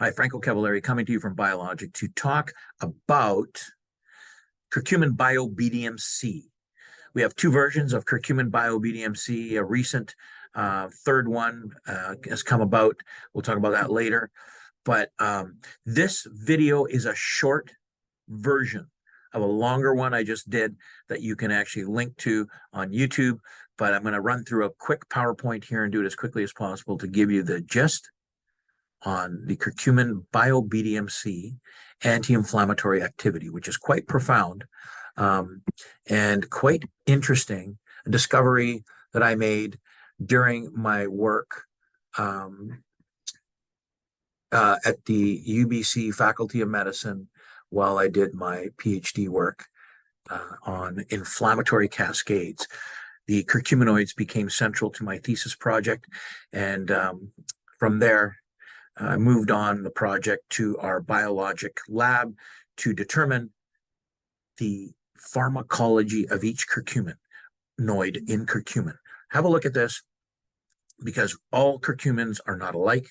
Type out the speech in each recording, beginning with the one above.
Hi, Franco Cavaleri coming to you from Biologic to talk about Curcumin BDMC. We have two versions of Curcumin BDMC. A recent third one has come about. We'll talk about that later. But this video is a short version of a longer one I just did that you can actually link to on YouTube. But I'm going to run through a quick PowerPoint here and do it as quickly as possible to give you the gist on the Curcumin BDMC anti-inflammatory activity, which is quite profound and quite interesting. A discovery that I made during my work at the UBC Faculty of Medicine while I did my PhD work on inflammatory cascades. The curcuminoids became central to my thesis project, and from there, I moved on the project to our biologic lab to determine the pharmacology of each curcuminoid in curcumin. Have a look at this, because all curcumins are not alike.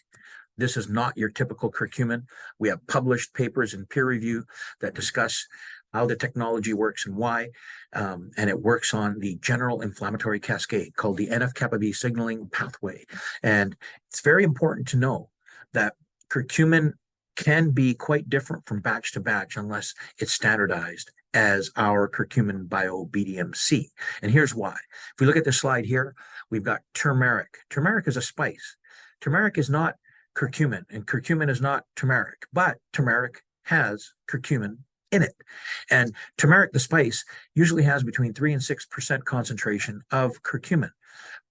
This is not your typical curcumin. We have published papers in peer review that discuss how the technology works and why, and it works on the general inflammatory cascade called the NF-kappa B signaling pathway. And it's very important to know that curcumin can be quite different from batch to batch unless it's standardized as our Curcumin BDMC. And here's why. If we look at this slide here, we've got turmeric. Turmeric is a spice. Turmeric is not curcumin, and curcumin is not turmeric, but turmeric has curcumin in it. And turmeric, the spice, usually has between 3 and 6% concentration of curcumin.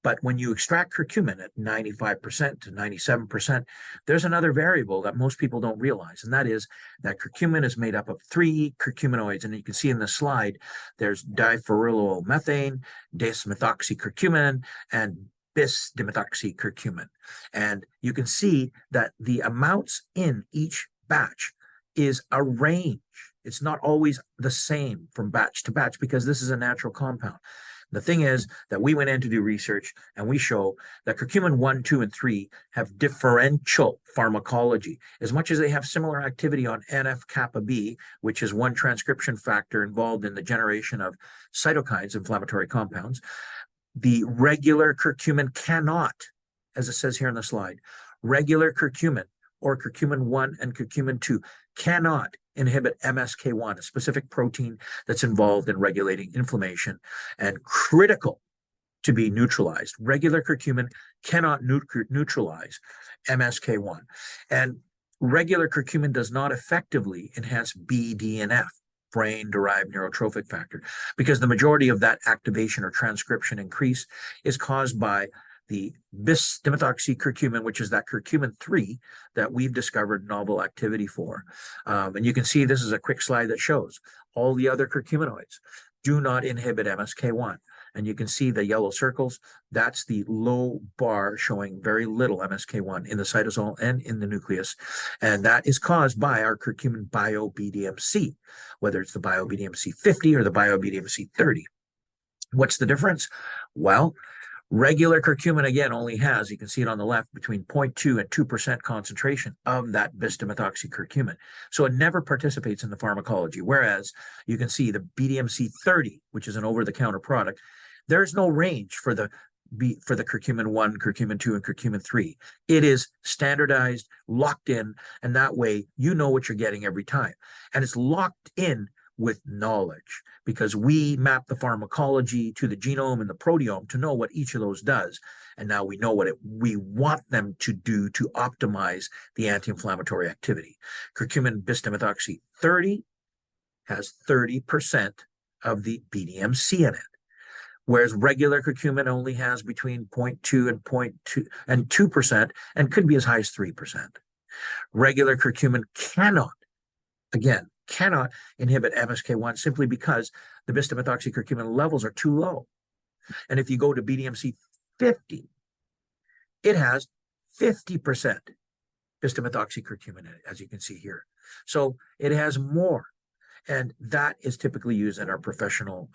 But when you extract curcumin at 95% to 97%, there's another variable that most people don't realize, and that is that curcumin is made up of 3 curcuminoids. And you can see in the slide, there's diphenylmethane, dis-methoxycurcumin, and bis-dimethoxycurcumin. And you can see that the amounts in each batch is a range. It's not always the same from batch to batch because this is a natural compound. The thing is that we went in to do research, and we show that curcumin 1, 2, and 3 have differential pharmacology. As much as they have similar activity on NF-kappa B, which is one transcription factor involved in the generation of cytokines, inflammatory compounds, the regular curcumin cannot, as it says here on the slide, regular curcumin or curcumin 1 and curcumin 2 cannot inhibit MSK1, a specific protein that's involved in regulating inflammation and critical to be neutralized. Regular curcumin cannot neutralize MSK1. And regular curcumin does not effectively enhance BDNF, brain-derived neurotrophic factor, because the majority of that activation or transcription increase is caused by the bis-dimethoxycurcumin, which is that curcumin 3 that we've discovered novel activity for. And you can see this is a quick slide that shows all the other curcuminoids do not inhibit MSK1. And you can see the yellow circles. That's the low bar showing very little MSK1 in the cytosol and in the nucleus. And that is caused by our Curcumin BDMC, whether it's the BDMC50 or the BDMC30. What's the difference? Well, regular curcumin, again, only has, you can see it on the left, between 0.2 and 2% concentration of that bis-dimethoxycurcumin. So it never participates in the pharmacology. Whereas you can see the BDMC30, which is an over-the-counter product, there's no range for the curcumin 1, curcumin 2, and curcumin 3. It is standardized, locked in, and that way you know what you're getting every time. And it's locked in with knowledge, because we map the pharmacology to the genome and the proteome to know what each of those does. And now we know what we want them to do to optimize the anti-inflammatory activity. Curcumin bis-dimethoxy 30 has 30% of the BDMC in it, whereas regular curcumin only has between 0.2 and 2% and could be as high as 3%. Regular curcumin cannot inhibit MSK1 simply because the bis-dimethoxycurcumin levels are too low. And if you go to BDMC 50, it has 50% bis-dimethoxycurcumin in it, as you can see here. So it has more. And that is typically used in our professional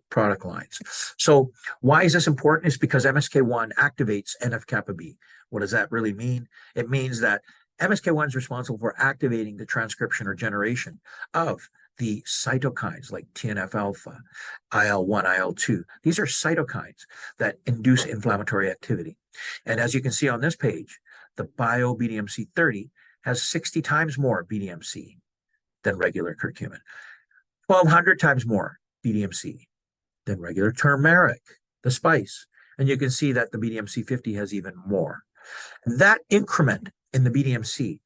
product lines. So why is this important? It's because MSK1 activates NF-kappa B. What does that really mean? It means that MSK1 is responsible for activating the transcription or generation of the cytokines like TNF-alpha, IL-1, IL-2. These are cytokines that induce inflammatory activity. And as you can see on this page, the BDMC30 has 60 times more BDMC than regular curcumin, 1,200 times more BDMC than regular turmeric, the spice. And you can see that the BDMC50 has even more. That increment in the BDMC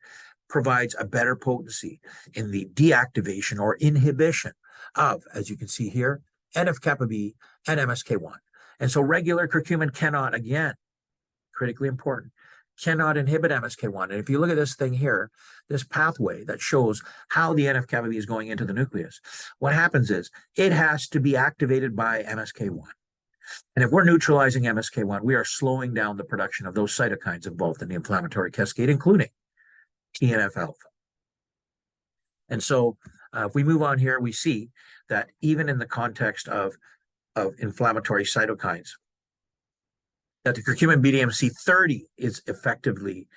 provides a better potency in the deactivation or inhibition of, as you can see here, NF-kappa B and MSK1. And so regular curcumin cannot, again, critically important, cannot inhibit MSK1. And if you look at this thing here, this pathway that shows how the NF-kappa B is going into the nucleus, what happens is it has to be activated by MSK1. And if we're neutralizing MSK1, we are slowing down the production of those cytokines involved in the inflammatory cascade, including TNF-alpha. And so if we move on here, we see that even in the context of inflammatory cytokines, that the curcumin BDMC30 is effectively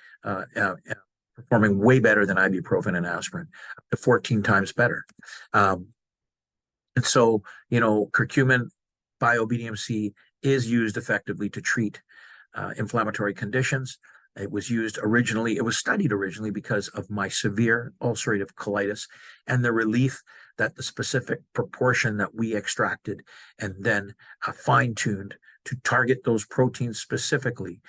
performing way better than ibuprofen and aspirin, up to 14 times better. And so, curcumin BDMC is used effectively to treat inflammatory conditions. It was studied originally because of my severe ulcerative colitis and the relief that the specific proportion that we extracted and then fine-tuned to target those proteins specifically,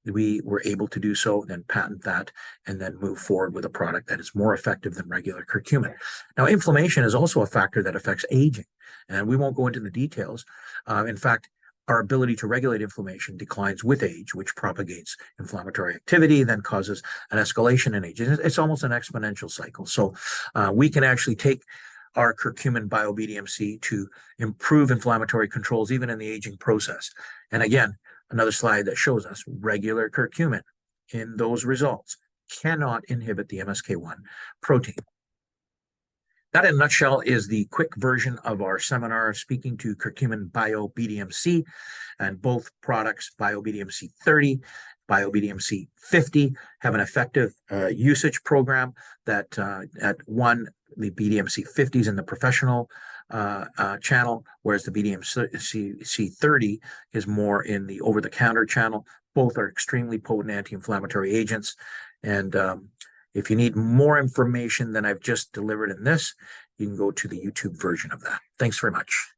we were able to do so, then patent that, and then move forward with a product that is more effective than regular curcumin. Now, inflammation is also a factor that affects aging, and we won't go into the details. In fact, our ability to regulate inflammation declines with age, which propagates inflammatory activity, then causes an escalation in age. It's almost an exponential cycle. So we can actually take our curcumin BDMC to improve inflammatory controls even in the aging process. And again, another slide that shows us regular curcumin in those results cannot inhibit the MSK1 protein. That, in a nutshell, is the quick version of our seminar speaking to curcumin BDMC, and both products, BDMC30, BDMC50, have an effective usage program that the BDMC50 is in the professional channel, whereas the BDMC30 is more in the over-the-counter channel. Both are extremely potent anti-inflammatory agents. And if you need more information than I've just delivered in this, you can go to the YouTube version of that. Thanks very much.